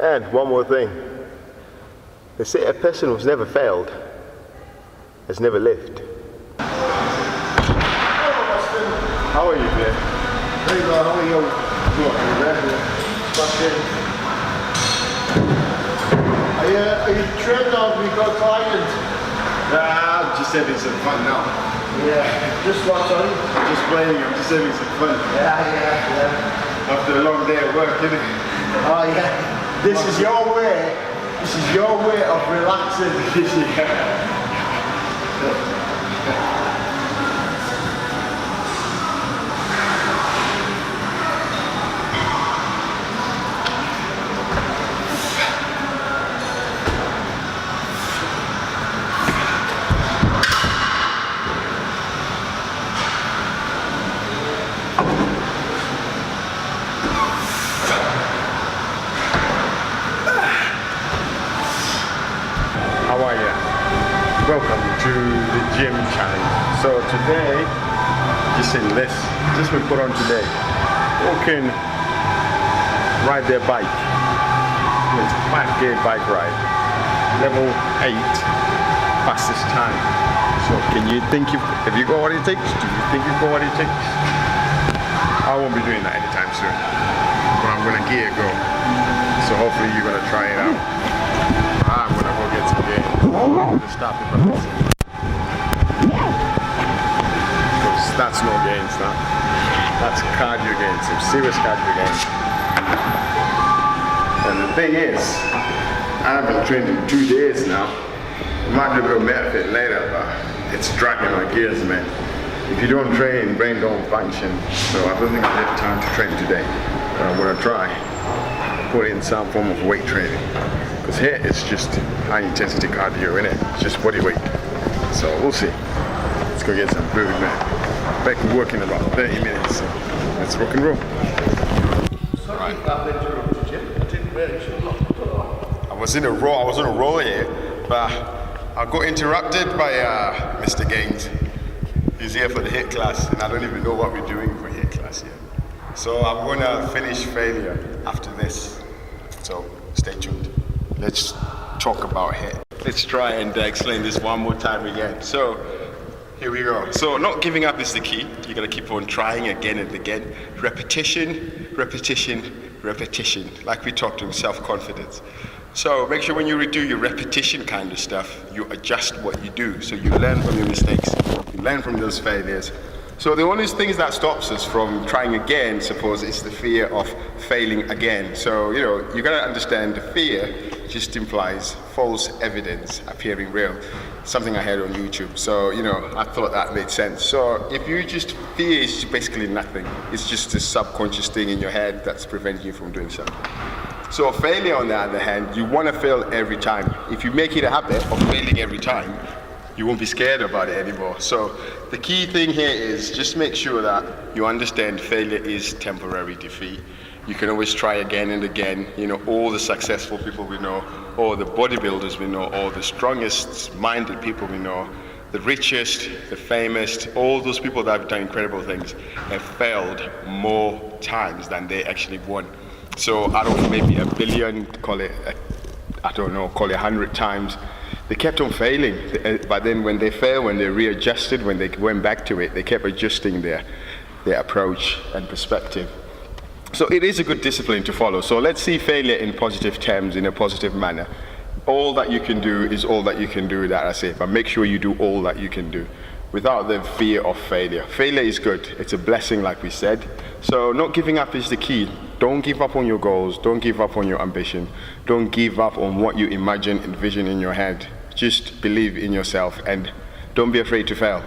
And one more thing. They say a person who's never failed has never lived. How are you, man? Very well, how are you? Are you trained on because client? Nah, I'm just having some fun now. Yeah, just what, sorry? I'm just playing, I'm just having some fun. Yeah. After a long day of work, isn't it? Oh yeah. This is your way of relaxing. How are you? Welcome to the gym challenge. So today, just in this, just been put on today. Who can ride their bike? It's a 5K bike ride. Level 8, fastest time. So can you think have you got what it takes? Do you think you've got what it takes? I won't be doing that anytime soon. But I'm gonna gear go. So hopefully you're gonna try it out. I'm gonna go get some games. starp3pp3r. Because that's no gains now. That's cardio gains, some serious cardio gains. And the thing is, I've been training 2 days now. I might do a little benefit later, but it's dragging my gears, man. If you don't train, brain don't function. So I don't think I have time to train today. But I'm gonna try. Put in some form of weight training. Because here it's just high intensity cardio, innit? It's just body weight. So we'll see. Let's go get some food, man. Back to work in about 30 minutes. So let's rock and roll. Sorry, I've interrupted you. I didn't really show. I was on a roll here, but I got interrupted by Mr. Gaines. He's here for the HIIT class, and I don't even know what we're doing for HIIT class yet. So I'm gonna finish failure after this. So stay tuned. Let's talk about HIIT. Let's try and explain this one more time again. So here we go. So not giving up is the key. You gotta keep on trying again and again. Repetition, repetition, repetition. Like we talked in self-confidence. So make sure when you do your repetition kind of stuff, you adjust what you do. So you learn from your mistakes, you learn from those failures. So the only things that stops us from trying again, suppose, is the fear of failing again. So, you gotta understand the fear just implies false evidence appearing real. Something I heard on YouTube. So, I thought that made sense. So if you just fear is basically nothing. It's just a subconscious thing in your head that's preventing you from doing something. So failure, on the other hand, you want to fail every time. If you make it a habit of failing every time, you won't be scared about it anymore. So the key thing here is just make sure that you understand failure is temporary defeat. You can always try again and again. All the successful people we know, all the bodybuilders we know, all the strongest minded people we know, the richest, the famous, all those people that have done incredible things have failed more times than they actually won. So out of maybe a billion, call it 100 times, they kept on failing. But then when they failed, when they readjusted, when they went back to it, they kept adjusting their approach and perspective. So it is a good discipline to follow. So let's see failure in positive terms, in a positive manner. All that you can do is all that you can do, that I say, but make sure you do all that you can do without the fear of failure. Failure is good. It's a blessing, like we said. So not giving up is the key. Don't give up on your goals. Don't give up on your ambition. Don't give up on what you imagine and envision in your head. Just believe in yourself and don't be afraid to fail.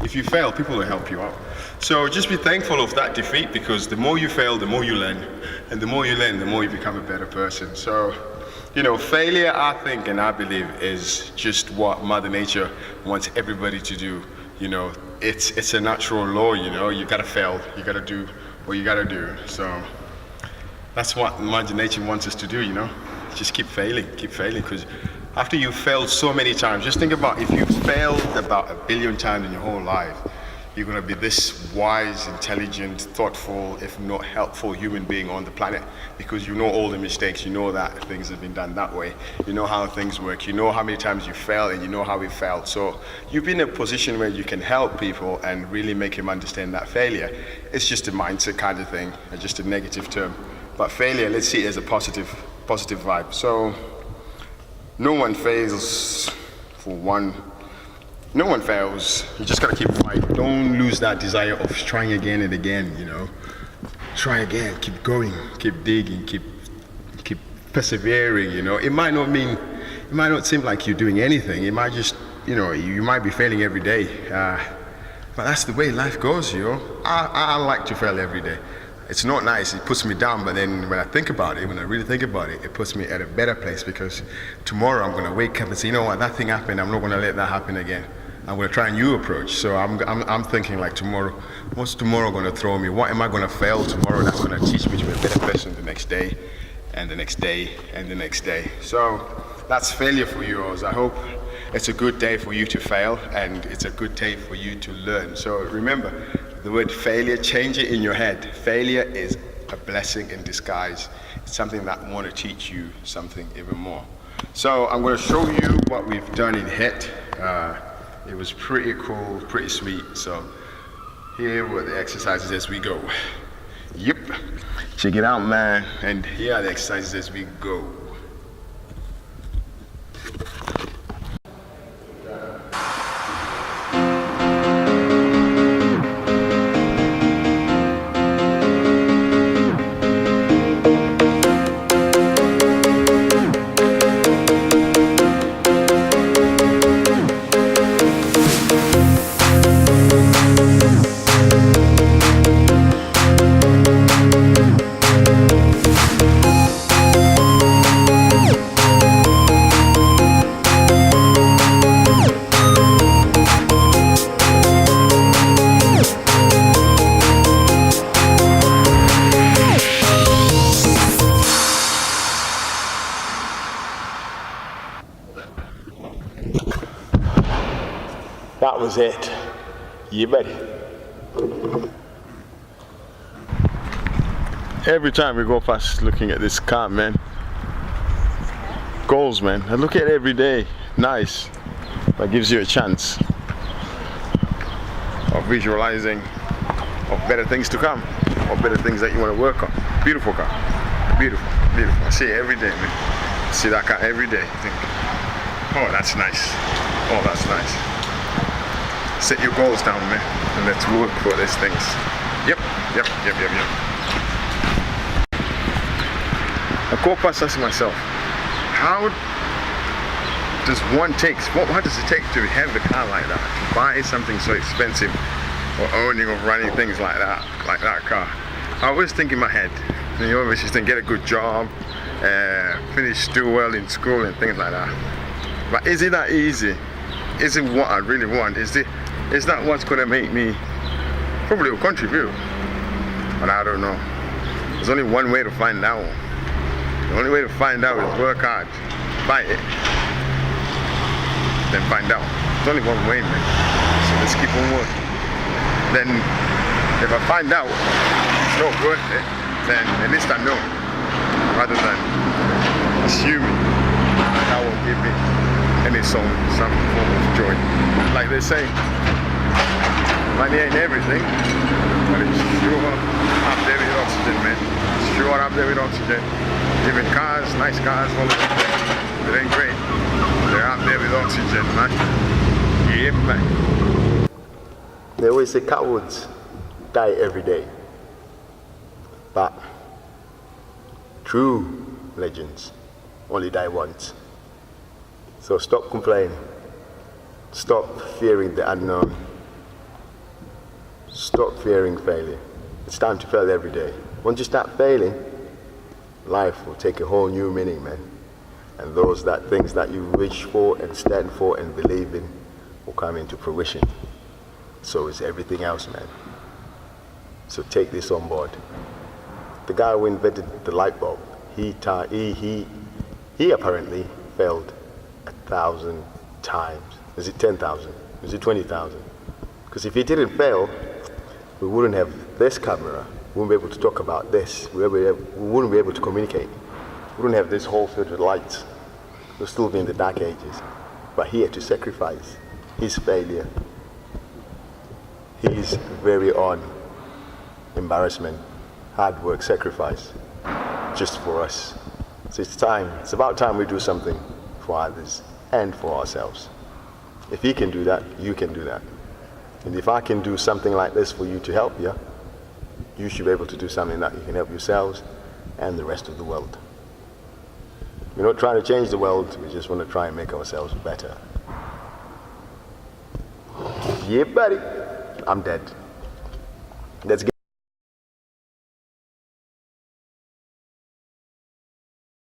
If you fail, people will help you out. So just be thankful of that defeat, because the more you fail, the more you learn. And the more you learn, the more you become a better person. So, failure, I think, and I believe, is just what Mother Nature wants everybody to do. It's a natural law, you gotta fail. You gotta do what you gotta do. So that's what Mother Nature wants us to do, Just keep failing, because after you've failed so many times, just think about if you've failed about 1 billion times in your whole life, you're going to be this wise, intelligent, thoughtful, if not helpful human being on the planet, because you know all the mistakes, you know that things have been done that way, you know how things work, you know how many times you failed, and you know how we failed. So you've been in a position where you can help people and really make them understand that failure, it's just a mindset kind of thing, just a negative term. But failure, let's see it as a positive vibe. So no one fails for one. No one fails. You just gotta keep fighting. Don't lose that desire of trying again and again, you know. Try again, keep going, keep digging, keep persevering, you know. It might not seem like you're doing anything. It might just, you know, you might be failing every day. But that's the way life goes, you know. I like to fail every day. It's not nice, it puts me down, but then when I think about it, when I really think about it, it puts me at a better place, because tomorrow I'm gonna wake up and say, you know what, that thing happened, I'm not gonna let that happen again. I'm gonna try a new approach. So I'm thinking like tomorrow, what's tomorrow gonna throw me? What am I gonna fail tomorrow that's gonna teach me to be a better person the next day, and the next day, and the next day. So that's failure for you all. I hope it's a good day for you to fail, and it's a good day for you to learn. So remember, the word failure, change it in your head. Failure is a blessing in disguise. It's something that I want to teach you something even more. So I'm going to show you what we've done in HIT. It was pretty cool, pretty sweet. So here were the exercises as we go. Yep, check it out, man. And here are the exercises as we go. That was it. You ready? Every time we go past looking at this car, man. Goals, man. I look at it every day. Nice. That gives you a chance of visualizing of better things to come, or better things that you want to work on. Beautiful car. Beautiful, beautiful. I see it every day, man. I see that car every day. I think, oh, that's nice. Oh, that's nice. Set your goals down, man, and let's work for these things. Yep. I go past asking myself, how does one take, what does it take to have a car like that? To buy something so expensive, or owning or running things like that car? I always think in my head, you always just think, get a good job, do well in school and things like that. But is it that easy? Is it what I really want? Is that what's gonna make me probably contribute? But I don't know. There's only one way to find out. The only way to find out is work hard, fight it, then find out. There's only one way, man. So let's keep on working. Then if I find out it's not worth it, then at least I know, rather than assuming that will give me any some form of joy. Like they say, money ain't everything, but it's sure up there with oxygen, man. It's sure up there with oxygen. Even cars, nice cars, all of them, it ain't great. They're up there with oxygen, man. Yeah, man. They always say cowards die every day, but true legends only die once. So stop complaining. Stop fearing the unknown. Stop fearing failure. It's time to fail every day. Once you start failing, life will take a whole new meaning, man. And things that you wish for and stand for and believe in will come into fruition. So is everything else, man. So take this on board. The guy who invented the light bulb, he apparently failed 1,000 times. Is it 10,000? Is it 20,000? Because if he didn't fail, we wouldn't have this camera. We wouldn't be able to talk about this. We wouldn't be able to communicate. We wouldn't have this hall filled with lights. We'll still be in the dark ages. But he had to sacrifice his failure, his very own embarrassment, hard work, sacrifice, just for us. So it's about time we do something for others and for ourselves. If he can do that, you can do that. And if I can do something like this for you to help you, you should be able to do something that you can help yourselves and the rest of the world. We're not trying to change the world, we just want to try and make ourselves better. Yeah, buddy. I'm dead. Let's get